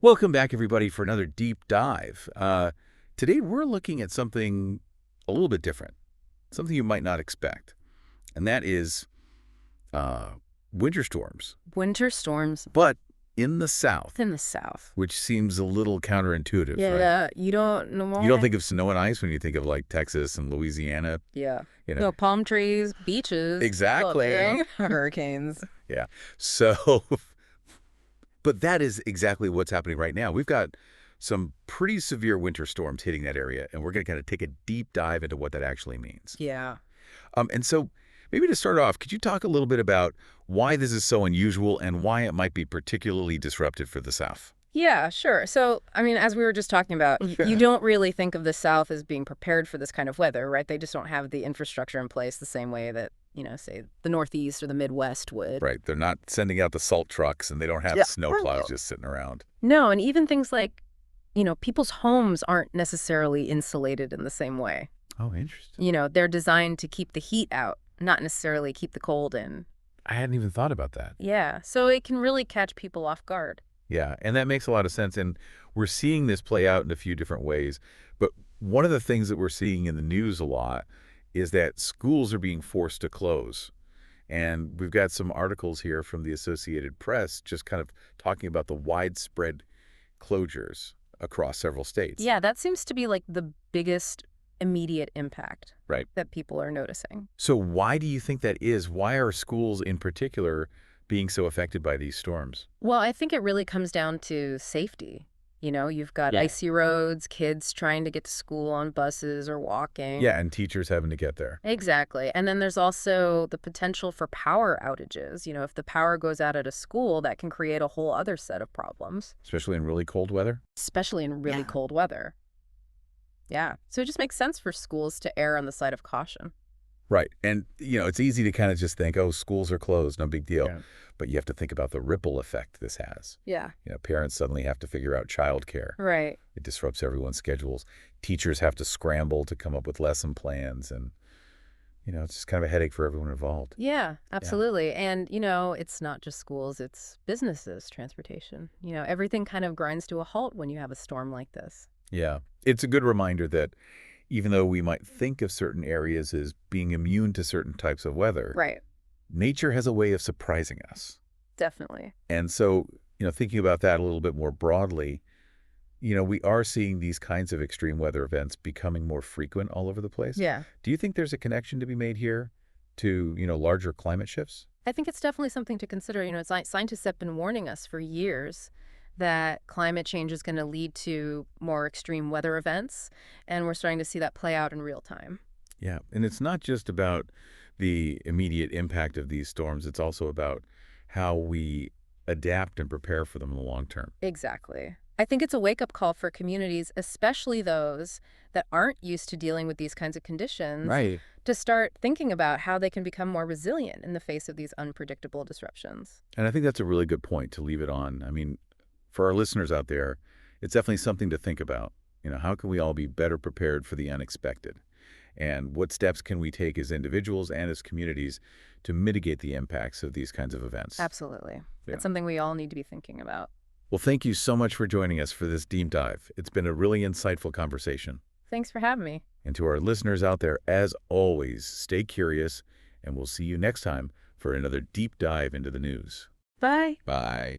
Welcome back, everybody, for another deep dive. Today, we're looking at something a little bit different, something you might not expect, and that is uh, winter storms, Winter storms but in the South, in the South. which seems a little counterintuitive, right? Yeah, you don't know You don't why. think of snow and ice when you think of, like, Texas and Louisiana, Yeah. you know? No, palm trees, beaches. Exactly. Hurricanes. Yeah. So, but that is exactly what's happening right now. We've got some pretty severe winter storms hitting that area, and we're going to kind of take a deep dive into what that actually means. Yeah. And so maybe to start off, could you talk a little bit about why this is so unusual and why it might be particularly disruptive for the South? Yeah, sure. So, I mean, as we were just talking about, you don't really think of the South as being prepared for this kind of weather, right? They just don't have the infrastructure in place the same way that, say, the Northeast or the Midwest would. Right. They're not sending out the salt trucks, and they don't have Yeah. snowplows just sitting around. No, and even things like, people's homes aren't necessarily insulated in the same way. Oh, interesting. They're designed to keep the heat out, not necessarily keep the cold in. I hadn't even thought about that. Yeah, so it can really catch people off guard. Yeah, and that makes a lot of sense. And we're seeing this play out in a few different ways. But one of the things that we're seeing in the news a lot is that schools are being forced to close. And we've got some articles here from the Associated Press just kind of talking about the widespread closures across several states. Yeah, that seems to be like the biggest immediate impact Right. that people are noticing. So why do you think that is? Why are schools in particular being so affected by these storms? Well, I think it really comes down to safety. You've got Yeah. icy roads, kids trying to get to school on buses or walking. Yeah, and teachers having to get there. Exactly. And then there's also the potential for power outages. If the power goes out at a school, that can create a whole other set of problems, Especially in really cold weather? especially in really Yeah. cold weather. Yeah. So it just makes sense for schools to err on the side of caution. Right. And, it's easy to kind of just think, oh, schools are closed, no big deal. Yeah. But you have to think about the ripple effect this has. Yeah. Parents suddenly have to figure out childcare. Right. It disrupts everyone's schedules. Teachers have to scramble to come up with lesson plans. And, it's just kind of a headache for everyone involved. Yeah, absolutely. And, it's not just schools, it's businesses, transportation. Everything kind of grinds to a halt when you have a storm like this. Yeah. It's a good reminder that even though we might think of certain areas as being immune to certain types of weather, Right. nature has a way of surprising us. Definitely. And so, thinking about that a little bit more broadly, we are seeing these kinds of extreme weather events becoming more frequent all over the place. Yeah. Do you think there's a connection to be made here to, larger climate shifts? I think it's definitely something to consider. Scientists have been warning us for years that climate change is going to lead to more extreme weather events, and we're starting to see that play out in real time. Yeah. And it's not just about the immediate impact of these storms. It's also about how we adapt and prepare for them in the long term. Exactly. I think it's a wake-up call for communities, especially those that aren't used to dealing with these kinds of conditions, Right. to start thinking about how they can become more resilient in the face of these unpredictable disruptions. And I think that's a really good point to leave it on. I mean, for our listeners out there, it's definitely something to think about. How can we all be better prepared for the unexpected? And what steps can we take as individuals and as communities to mitigate the impacts of these kinds of events? Absolutely. Yeah. It's something we all need to be thinking about. Well, thank you so much for joining us for this deep dive. It's been a really insightful conversation. Thanks for having me. And to our listeners out there, as always, stay curious, and we'll see you next time for another deep dive into the news. Bye. Bye.